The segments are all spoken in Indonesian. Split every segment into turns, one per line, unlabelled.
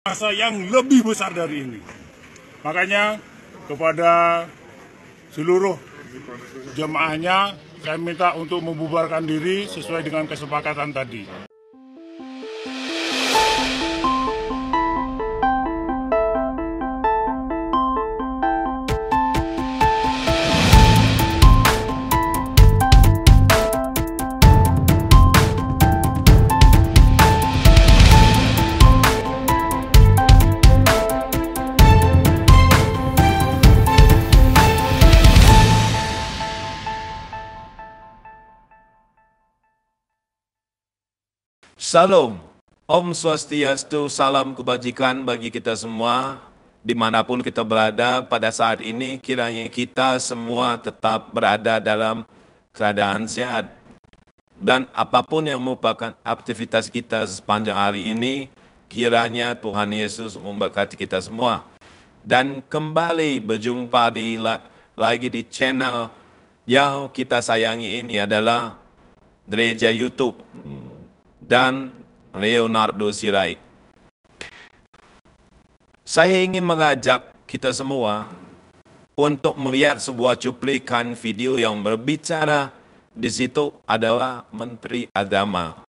masa yang lebih besar dari ini. Makanya kepada seluruh jemaahnya saya minta untuk membubarkan diri sesuai dengan kesepakatan tadi.
Salam, Om Swastiastu, salam kebajikan bagi kita semua, dimanapun kita berada pada saat ini, kiranya kita semua tetap berada dalam keadaan sehat. Dan apapun yang merupakan aktivitas kita sepanjang hari ini, kiranya Tuhan Yesus memberkati kita semua. Dan kembali berjumpa lagi di channel yang kita sayangi ini adalah Gereja YouTube dan Leonardo Sirait. Saya ingin mengajak kita semua untuk melihat sebuah cuplikan video yang berbicara. Di situ adalah Menteri Agama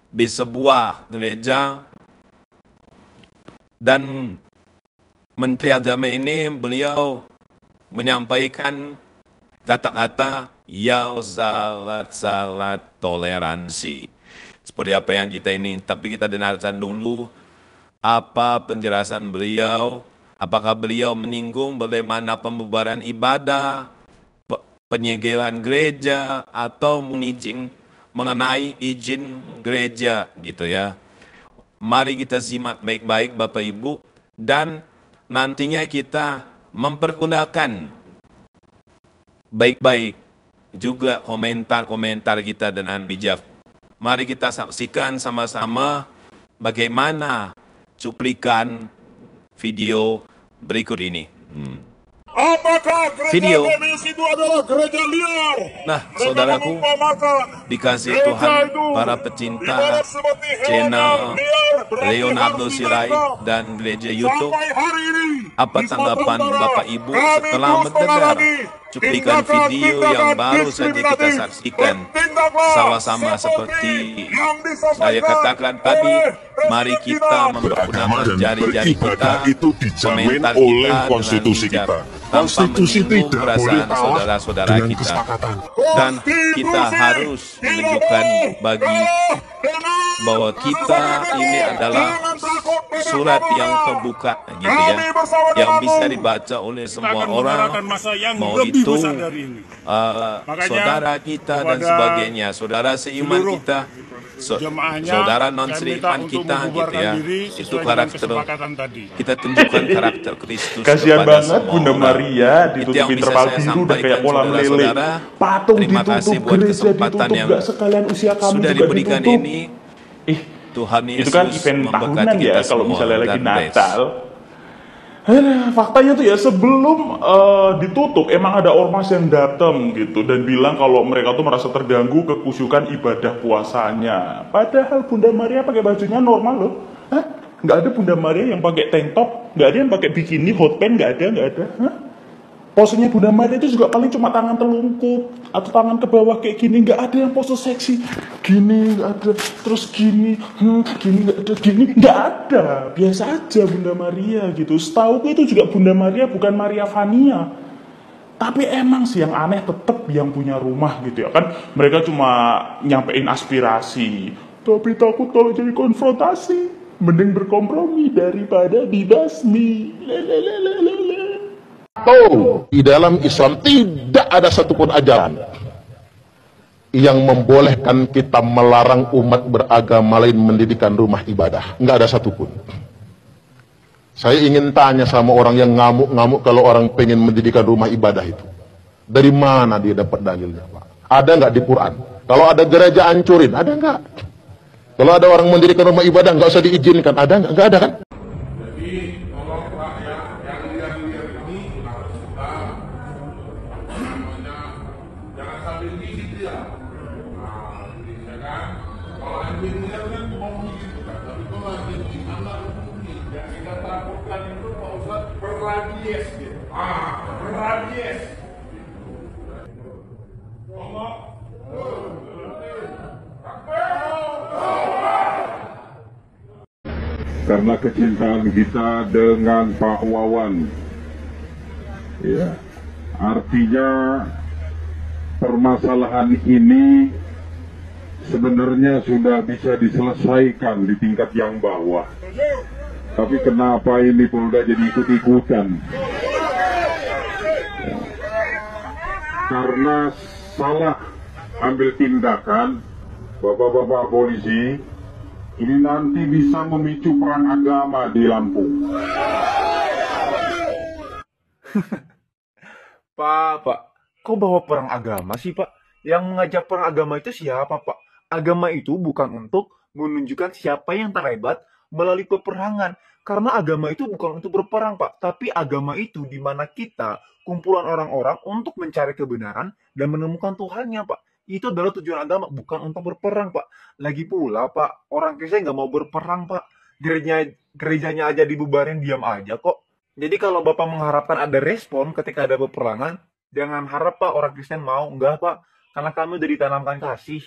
di sebuah gereja, dan Menteri Agama ini beliau menyampaikan kata-kata yang sangat toleransi. Seperti apa yang kita ini, tapi kita dengarkan dulu apa penjelasan beliau. Apakah beliau menyinggung bagaimana pembubaran ibadah, penyegelan gereja, atau mengenai izin gereja gitu ya. Mari kita simak baik-baik Bapak Ibu, dan nantinya kita mempergunakan baik-baik juga komentar-komentar kita dengan bijak. Mari kita saksikan sama-sama bagaimana cuplikan video berikut ini.
Apakah gereja Komisi itu adalah gereja liar?
Nah, saudaraku, dikasih Tuhan, para pecinta channel Leonardo Sirait dan Gereja YouTube, apa tanggapan Bapak Ibu setelah mendengar cuplikan video yang baru saja kita saksikan sama-sama? Seperti saya katakan tadi, mari kita mempergunakan jari-jari kita,
itu dijamin
komentar
oleh
kita
konstitusi
dengan bijak,
kita.
tanpa
Konstitusi
menyinggung
tidak boleh
perasaan
kalah
saudara-saudara
dengan
kita.
kesepakatan.
Dan kita harus menunjukkan bagi bahwa kita ini adalah surat yang terbuka gitu ya, yang bisa dibaca oleh semua orang, mau itu saudara kita dan sebagainya, saudara seiman kita, saudara non-seiman kita gitu ya. Itu karakter, kita tunjukkan karakter Kristus.
Kasihan
kepada
banget
semua
Bunda
orang.
Maria
Itu
ditutup
yang bisa
interval
saya
biru udah
sampaikan,
kayak kolam lele.
saudara-saudara.
Patung
Terima
ditutup,
kasih buat
gereja
kesempatan
ditutup,
yang
gak sekalian usia kamu
sudah
juga
diberikan
ditutup.
ini. Tuhan
Itu
Yesus
kan event
memberkati
tahunan
kita
ya kalau
semua,
misalnya lagi
God bless.
Natal. Faktanya tuh ya sebelum ditutup emang ada ormas yang datang gitu dan bilang kalau mereka tuh merasa terganggu kekusyukan ibadah puasanya. Padahal Bunda Maria pakai bajunya normal loh. Nggak ada Bunda Maria yang pakai tank top, nggak ada yang pakai bikini, hot pants, nggak ada. Posenya Bunda Maria itu juga paling cuma tangan telungkup atau tangan ke bawah kayak gini, nggak ada yang pose seksi gini, nggak ada, terus gini, gini nggak ada, gini nggak ada, biasa aja Bunda Maria gitu. Setauku itu juga Bunda Maria bukan Maria Vania, tapi emang sih yang aneh tetap yang punya rumah gitu ya kan, mereka cuma nyampein aspirasi, tapi takut kalau jadi konfrontasi, mending berkompromi daripada dibasmi.
Di dalam Islam tidak ada satupun ajaran yang membolehkan kita melarang umat beragama lain mendirikan rumah ibadah. Nggak ada satupun. Saya ingin tanya sama orang yang ngamuk-ngamuk kalau orang pengen mendirikan rumah ibadah itu. Dari mana dia dapat dalilnya, Pak? Ada nggak di Quran? Kalau ada gereja hancurin, ada nggak? Kalau ada orang mendirikan rumah ibadah nggak usah diizinkan, ada nggak? Nggak ada kan?
Jadi tolong Pak yang liar-liar ini harus kita namanya jangan sambil gitu ya. Nah, ya kan? Kalau ambil liar kan mau gitu kan, tapi kalau ambil di anak dilaporkan itu Pak Ustadz berrabies gitu. Berrabies. Allah.
Karena kecintaan kita dengan Pak Wawan, ya, artinya permasalahan ini sebenarnya sudah bisa diselesaikan di tingkat yang bawah. Tapi kenapa ini Polda jadi ikut-ikutan? Ya. Karena salah ambil tindakan bapak-bapak polisi, ini nanti bisa memicu perang agama di Lampung.
Pak, kok bawa perang agama sih, Pak? Yang mengajak perang agama itu siapa, Pak? Agama itu bukan untuk menunjukkan siapa yang terhebat melalui peperangan. Karena agama itu bukan untuk berperang, Pak. Tapi agama itu di mana kita, kumpulan orang-orang untuk mencari kebenaran dan menemukan Tuhannya, Pak. Itu adalah tujuan agama, bukan untuk berperang, Pak. Lagi pula, Pak, orang Kristen nggak mau berperang, Pak. Gerejanya aja dibubarin, diam aja kok. Jadi kalau Bapak mengharapkan ada respon ketika ada peperangan, jangan harap, Pak, orang Kristen mau. Enggak, Pak. Karena kami udah ditanamkan kasih.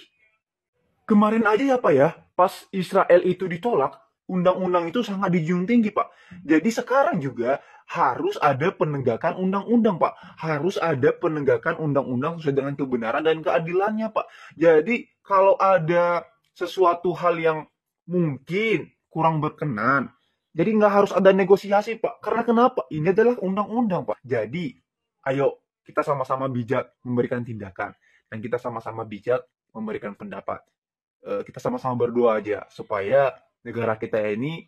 Kemarin aja ya, Pak ya, pas Israel itu ditolak, undang-undang itu sangat dijunjung tinggi, Pak. Jadi sekarang juga harus ada penegakan undang-undang, Pak. Harus ada penegakan undang-undang sesuai dengan kebenaran dan keadilannya, Pak. Jadi kalau ada sesuatu hal yang mungkin kurang berkenan, jadi nggak harus ada negosiasi, Pak. Karena kenapa? Ini adalah undang-undang, Pak. Jadi, ayo kita sama-sama bijak memberikan tindakan. Dan kita sama-sama bijak memberikan pendapat. Kita sama-sama berdoa aja supaya negara kita ini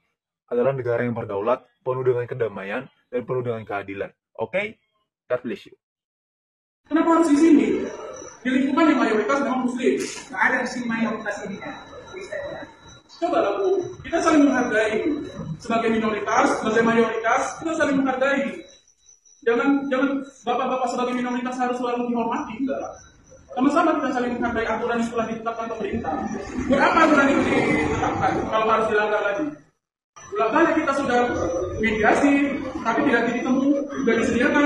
adalah negara yang berdaulat, penuh dengan kedamaian, dan penuh dengan keadilan. Oke? God bless you.
Kenapa harus di sini? Di lingkungan yang mayoritas memang muslim.
Nggak ada di sini mayoritas ini kan?
Coba lah Bu, kita saling menghargai. Sebagai minoritas, sebagai mayoritas, kita saling menghargai. Jangan bapak-bapak sebagai minoritas harus selalu dihormati, enggak. Sama-sama kita saling menghargai aturan yang telah ditetapkan pemerintah. Berapa aturan itu ditetapkan kalau harus dilanggar lagi? Ulang kita sudah mediasi, tapi tidak ditemu, sudah disediakan,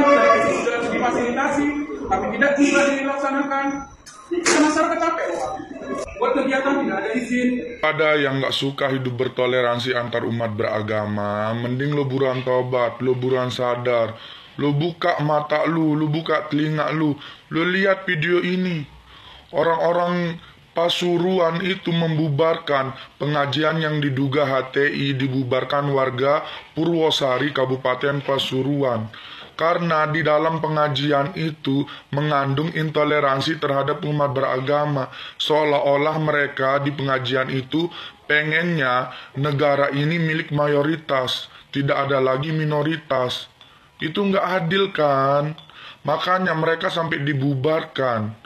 sudah difasilitasi, tapi tidak juga dilaksanakan. Kita masyarakat capek, buat kegiatan tidak ada izin.
Ada yang nggak suka hidup bertoleransi antar umat beragama, mending lo buruan tobat, lo buruan sadar. Lu buka mata lu buka telinga lu lihat video ini. Orang-orang Pasuruan itu membubarkan pengajian yang diduga HTI, dibubarkan warga Purwosari, Kabupaten Pasuruan. Karena di dalam pengajian itu mengandung intoleransi terhadap umat beragama. Seolah-olah mereka di pengajian itu pengennya negara ini milik mayoritas, tidak ada lagi minoritas. Itu nggak adil kan? Makanya mereka sampai dibubarkan.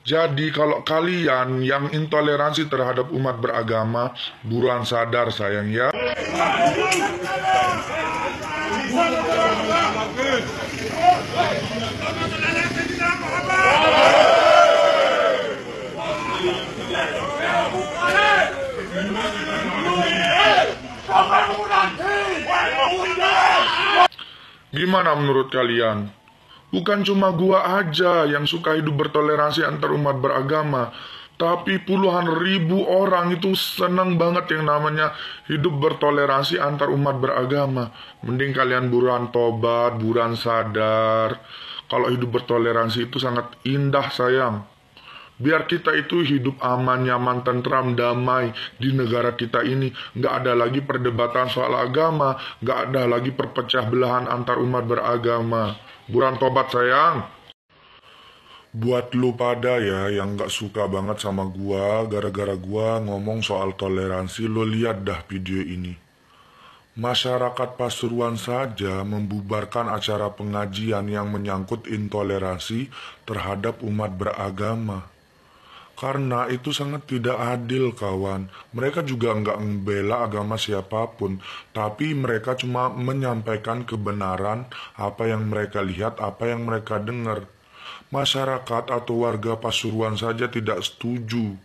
Jadi kalau kalian yang intoleransi terhadap umat beragama, buruan sadar sayang ya. Gimana menurut kalian? Bukan cuma gua aja yang suka hidup bertoleransi antar umat beragama, tapi puluhan ribu orang itu senang banget yang namanya hidup bertoleransi antar umat beragama. Mending kalian buruan tobat, buruan sadar. Kalau hidup bertoleransi itu sangat indah sayang. Biar kita itu hidup aman, nyaman, tentram, damai di negara kita ini. Nggak ada lagi perdebatan soal agama, nggak ada lagi perpecah belahan antar umat beragama. Buruan tobat sayang. Buat lu pada ya yang nggak suka banget sama gua, gara-gara gua ngomong soal toleransi, lu lihat dah video ini. Masyarakat Pasuruan saja membubarkan acara pengajian yang menyangkut intoleransi terhadap umat beragama. Karena itu sangat tidak adil kawan. Mereka juga nggak membela agama siapapun, tapi mereka cuma menyampaikan kebenaran apa yang mereka lihat, apa yang mereka dengar. Masyarakat atau warga Pasuruan saja tidak setuju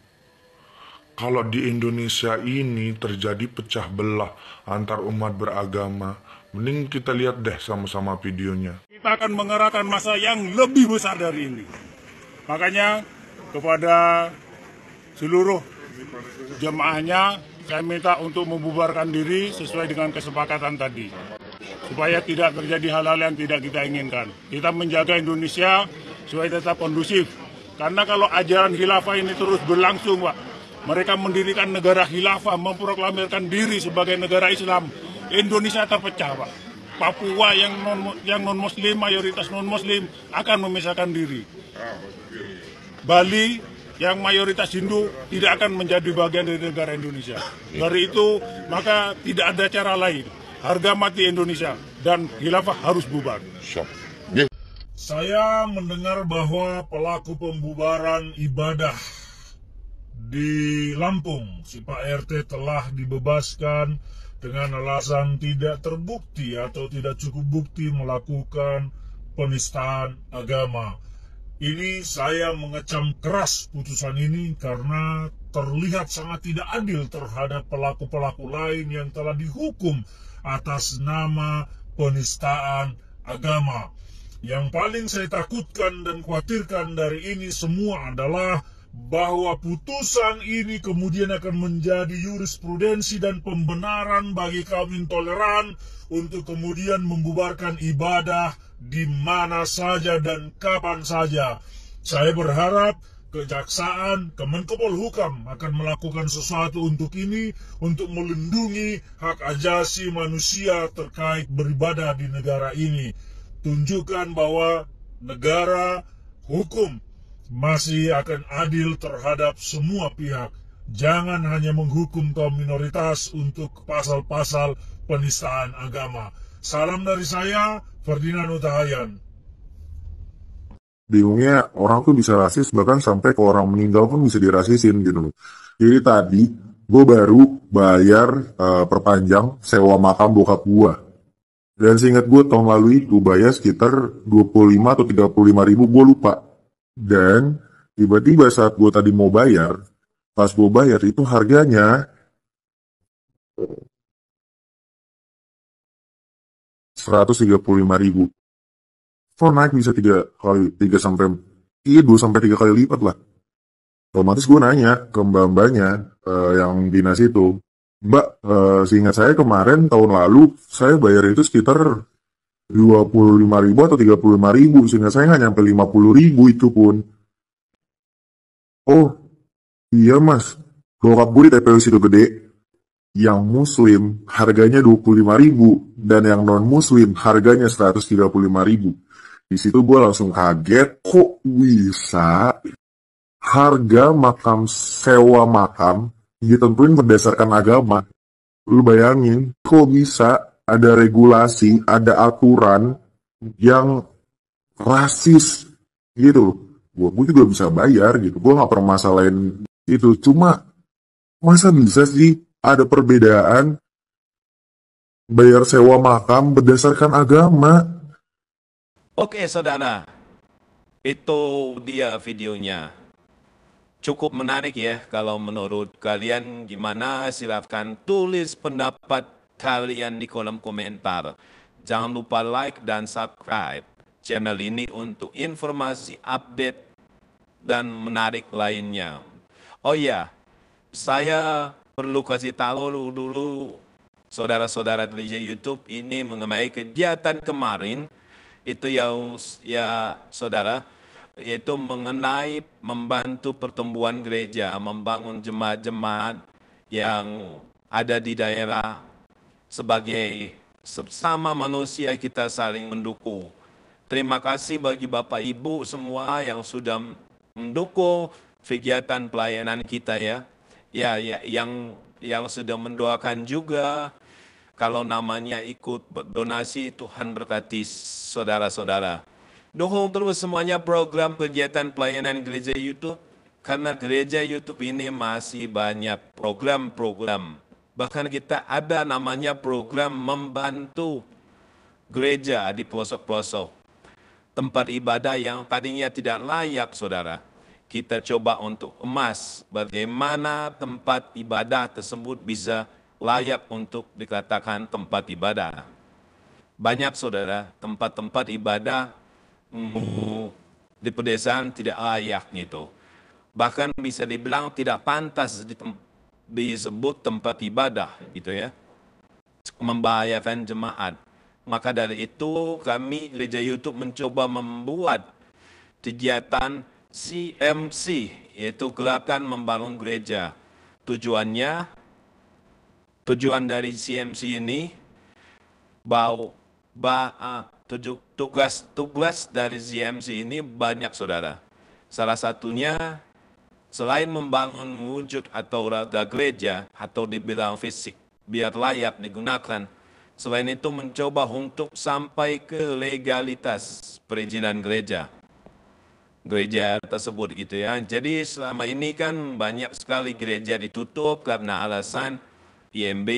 kalau di Indonesia ini terjadi pecah belah antar umat beragama. Mending kita lihat deh sama-sama videonya.
Kita akan mengerahkan massa yang lebih besar dari ini. Makanya kepada seluruh jemaahnya saya minta untuk membubarkan diri sesuai dengan kesepakatan tadi. Supaya tidak terjadi hal-hal yang tidak kita inginkan. Kita menjaga Indonesia supaya tetap kondusif. Karena kalau ajaran khilafah ini terus berlangsung, Pak, mereka mendirikan negara khilafah, memproklamirkan diri sebagai negara Islam, Indonesia terpecah, Pak. Papua yang non muslim, mayoritas non muslim akan memisahkan diri. Bali yang mayoritas Hindu tidak akan menjadi bagian dari negara Indonesia. Dari itu maka tidak ada cara lain. Harga mati Indonesia dan khilafah harus bubar.
Saya mendengar bahwa pelaku pembubaran ibadah di Lampung, si Pak RT telah dibebaskan dengan alasan tidak terbukti atau tidak cukup bukti melakukan penistaan agama. Ini saya mengecam keras putusan ini karena terlihat sangat tidak adil terhadap pelaku-pelaku lain yang telah dihukum atas nama penistaan agama. Yang paling saya takutkan dan khawatirkan dari ini semua adalah bahwa putusan ini kemudian akan menjadi jurisprudensi dan pembenaran bagi kaum intoleran untuk kemudian membubarkan ibadah di mana saja dan kapan saja. Saya berharap Kejaksaan, Kemenkopolhukam akan melakukan sesuatu untuk ini, untuk melindungi hak asasi manusia terkait beribadah di negara ini. Tunjukkan bahwa negara hukum masih akan adil terhadap semua pihak. Jangan hanya menghukum kaum minoritas untuk pasal-pasal penistaan agama. Salam dari saya, Ferdinand Utahayan.
Bingungnya orang tuh bisa rasis, bahkan sampai ke orang meninggal pun bisa dirasisin gitu. Jadi tadi gue baru bayar perpanjang sewa makam bokap gue. Dan seingat gue tahun lalu itu bayar sekitar 25 atau 35 ribu, gue lupa. Dan tiba-tiba saat gue tadi mau bayar, pas gue bayar itu harganya 135 ribu. So naik bisa 2 sampai 3 kali lipat lah. Otomatis gue nanya ke mbak-mbaknya yang dinas itu, Mbak, seingat saya kemarin tahun lalu saya bayar itu sekitar 25 ribu atau 35 ribu, sehingga saya nggak nyampe 50 ribu itu pun. Oh, iya mas, bokap gue di TPU situ gede, yang muslim harganya 25 ribu, dan yang non muslim harganya 135 ribu. Di situ gue langsung kaget, kok bisa harga makam, sewa makam ditentuin berdasarkan agama. Lu bayangin, kok bisa ada regulasi, ada aturan yang rasis gitu. Gue juga bisa bayar gitu, gue gak permasalahin itu. Cuma masa bisa sih ada perbedaan bayar sewa makam berdasarkan agama?
Oke saudara, itu dia videonya. Cukup menarik ya, kalau menurut kalian gimana silahkan tulis pendapat kalian di kolom komentar. Jangan lupa like dan subscribe channel ini untuk informasi update dan menarik lainnya. Oh ya, saya perlu kasih tahu dulu saudara-saudara di YouTube ini mengenai kegiatan kemarin. Itu ya saudara, yaitu mengenai membantu pertumbuhan gereja, membangun jemaat-jemaat yang ada di daerah. Sebagai sesama manusia kita saling mendukung. Terima kasih bagi Bapak Ibu semua yang sudah mendukung kegiatan pelayanan kita ya. Yang sudah mendoakan juga. Kalau namanya ikut donasi, Tuhan berkati saudara-saudara. Dukung terus semuanya program kegiatan pelayanan gereja YouTube. Karena gereja YouTube ini masih banyak program-program. Bahkan kita ada namanya program membantu gereja di pelosok-pelosok. Tempat ibadah yang tadinya tidak layak, saudara. Kita coba untuk emas bagaimana tempat ibadah tersebut bisa layak untuk dikatakan tempat ibadah. banyak saudara tempat-tempat ibadah di pedesaan tidak layak gitu. Bahkan bisa dibilang tidak pantas disebut tempat ibadah gitu ya. Membahayakan jemaat. Maka dari itu kami Gereja YouTube mencoba membuat kegiatan CMC, yaitu Gerakan Membangun Gereja. Tujuan dari CMC ini tugas dari CMC ini banyak saudara. Salah satunya selain membangun wujud atau raga gereja atau dibilang fisik biar layak digunakan, selain itu mencoba untuk sampai ke legalitas perizinan gereja tersebut gitu ya. Jadi selama ini kan banyak sekali gereja ditutup karena alasan IMB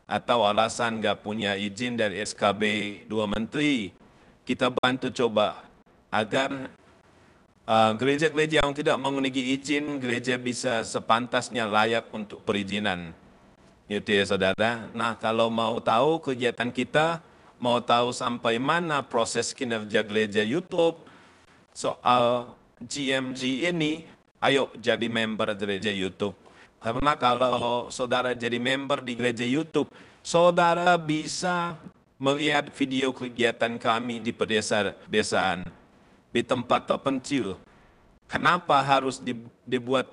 atau alasan nggak punya izin dari SKB 2 Menteri. Kita bantu coba agar gereja-gereja yang tidak memiliki izin, gereja bisa sepantasnya layak untuk perizinan. Gitu ya saudara. Nah kalau mau tahu kegiatan kita, mau tahu sampai mana proses kinerja gereja YouTube, soal GMG ini, ayo jadi member gereja YouTube. Karena kalau saudara jadi member di gereja YouTube, saudara bisa melihat video kegiatan kami di pedesaan, di tempat terpencil. Kenapa harus dibuat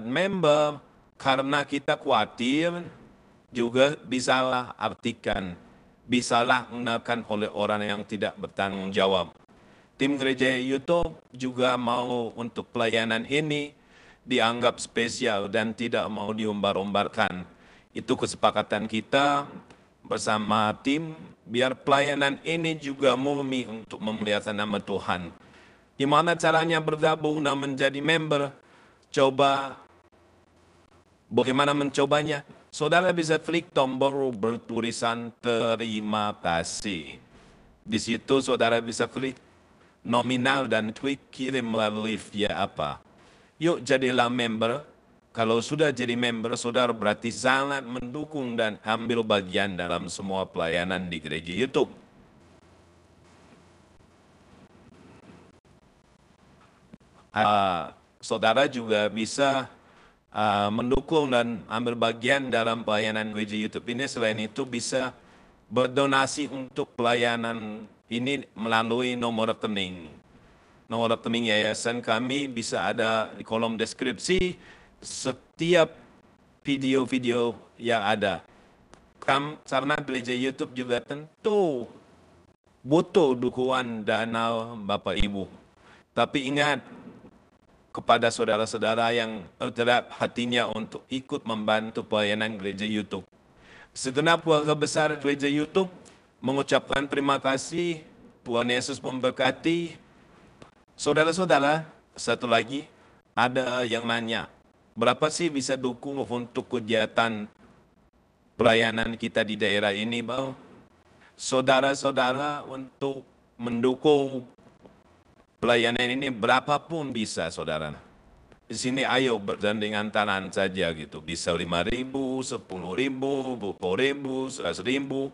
member? Karena kita khawatir juga bisalah artikan, bisalah gunakan oleh orang yang tidak bertanggung jawab. Tim gereja YouTube juga mau untuk pelayanan ini dianggap spesial dan tidak mau diumbar-umbarkan. Itu kesepakatan kita bersama tim, biar pelayanan ini juga murni untuk memuliakan nama Tuhan. Gimana caranya bergabung dan menjadi member? Coba, bagaimana mencobanya? Saudara bisa klik tombol bertulisan terima kasih. Di situ saudara bisa klik nominal dan klik kirim melalui via apa. Yuk jadilah member. Kalau sudah jadi member, saudara berarti sangat mendukung dan ambil bagian dalam semua pelayanan di gereja YouTube. Saudara juga bisa mendukung dan ambil bagian dalam pelayanan gereja YouTube ini. Selain itu bisa berdonasi untuk pelayanan ini melalui nomor rekening. Nomor rekening yayasan kami bisa ada di kolom deskripsi setiap video-video yang ada. Karena gereja YouTube juga tentu butuh dukungan dana Bapak Ibu. Tapi ingat, kepada saudara-saudara yang tergerak hatinya untuk ikut membantu pelayanan gereja YouTube. Segenap keluarga besar gereja YouTube mengucapkan terima kasih. Tuhan Yesus memberkati. Saudara-saudara, satu lagi, ada yang nanya, berapa sih bisa dukung untuk kegiatan pelayanan kita di daerah ini, Bang? Saudara-saudara, untuk mendukung pelayanan ini berapapun bisa, saudara. Di sini ayo bergandengan tangan saja gitu. Bisa 5.000, 10.000, 20.000, 100.000,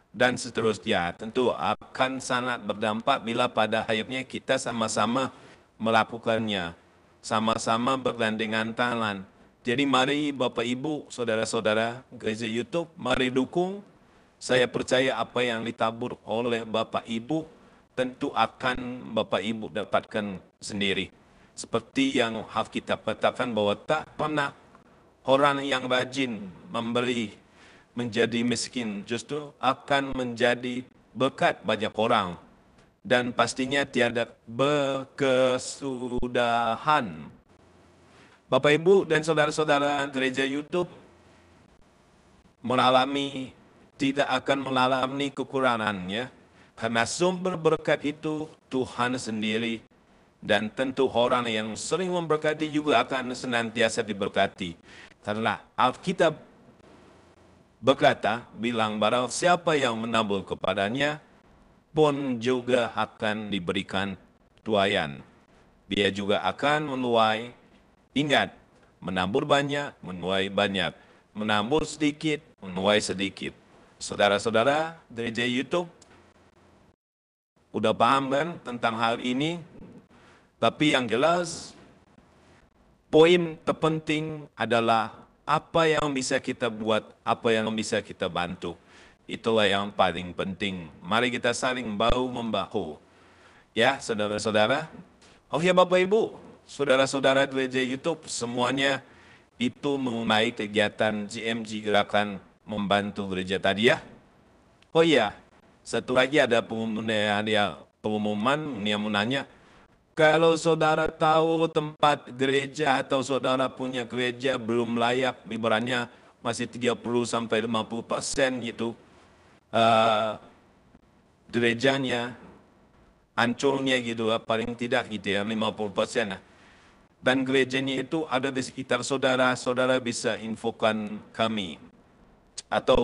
dan seterusnya. Tentu akan sangat berdampak bila pada akhirnya kita sama-sama melakukannya. Sama-sama bergandengan tangan. Jadi mari Bapak Ibu, saudara-saudara gereja YouTube, mari dukung. Saya percaya apa yang ditabur oleh Bapak Ibu tentu akan Bapak Ibu dapatkan sendiri. Seperti yang Alkitab katakan bahwa tak pernah orang yang rajin memberi menjadi miskin, justru akan menjadi berkat banyak orang. Dan pastinya tiada berkesudahan. Bapak Ibu dan saudara-saudara gereja YouTube tidak akan mengalami kekurangannya. Karena sumber berkat itu Tuhan sendiri. Dan tentu orang yang sering memberkati juga akan senantiasa diberkati. Karena Alkitab berkata, bilang barang siapa yang menabur kepadanya, pun juga akan diberikan tuaian. Dia juga akan menuai. Ingat, menabur banyak, menuai banyak. menambah sedikit, menuai sedikit. Saudara-saudara gereja YouTube udah paham kan tentang hal ini? Tapi yang jelas, poin terpenting adalah apa yang bisa kita buat, apa yang bisa kita bantu. Itulah yang paling penting. Mari kita saling bahu-membahu. Ya, saudara-saudara. Oh ya, Bapak Ibu, saudara-saudara gereja YouTube, semuanya itu mengenai kegiatan GMG Gerakan Membantu Gereja tadi ya. Oh iya, satu lagi ada pengumuman yang menanya, kalau saudara tahu tempat gereja atau saudara punya gereja belum layak, ibaratnya masih 30-50% gitu, gerejanya, hancurnya gitu, paling tidak gitu ya, 50%. Dan gerejanya itu ada di sekitar saudara, saudara bisa infokan kami. Atau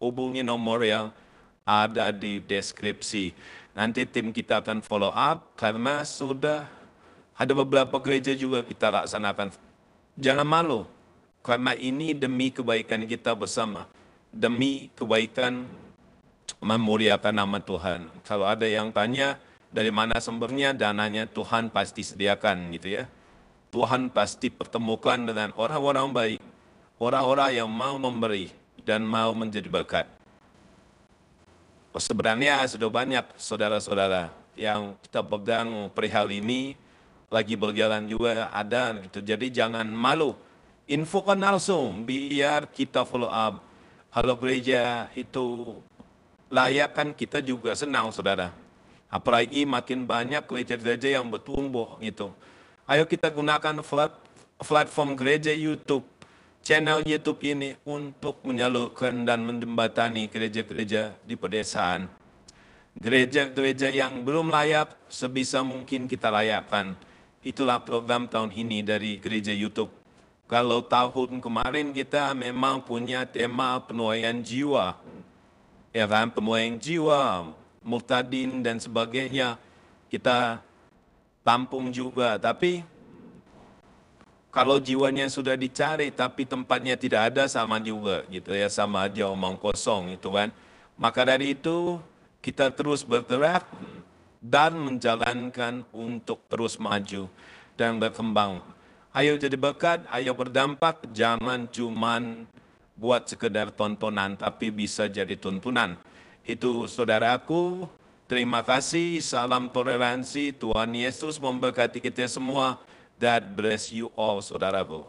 hubungi nomor yang ada di deskripsi. Nanti tim kita akan follow up karena sudah ada beberapa gereja juga kita laksanakan. Jangan malu, karena ini demi kebaikan kita bersama. Demi kebaikan memuliakan nama Tuhan. Kalau ada yang tanya dari mana sumbernya, dananya Tuhan pasti sediakan gitu ya. Tuhan pasti pertemukan dengan orang-orang baik. Orang-orang yang mau memberi dan mau menjadi berkat. Sebenarnya sudah banyak saudara-saudara yang kita pegang perihal ini, lagi berjalan juga ada gitu. Jadi jangan malu, infokan langsung biar kita follow up. Kalau gereja itu layak kan kita juga senang saudara. Apalagi makin banyak gereja-gereja yang bertumbuh gitu. Ayo kita gunakan platform gereja YouTube, channel YouTube ini untuk menyalurkan dan menjembatani gereja-gereja di pedesaan. Gereja-gereja yang belum layak, sebisa mungkin kita layakkan. Itulah program tahun ini dari gereja YouTube. Kalau tahun kemarin kita memang punya tema penuaian jiwa. Ya kan, penuaian jiwa, murtadin dan sebagainya. Kita tampung juga, tapi kalau jiwanya sudah dicari tapi tempatnya tidak ada, sama juga gitu ya, sama aja omong kosong itu kan. Maka dari itu kita terus bergerak dan menjalankan untuk terus maju dan berkembang. Ayo jadi berkat, ayo berdampak, jangan cuman buat sekedar tontonan tapi bisa jadi tuntunan. Itu saudaraku, terima kasih, salam toleransi, Tuhan Yesus memberkati kita semua. God bless you all, saudaraku.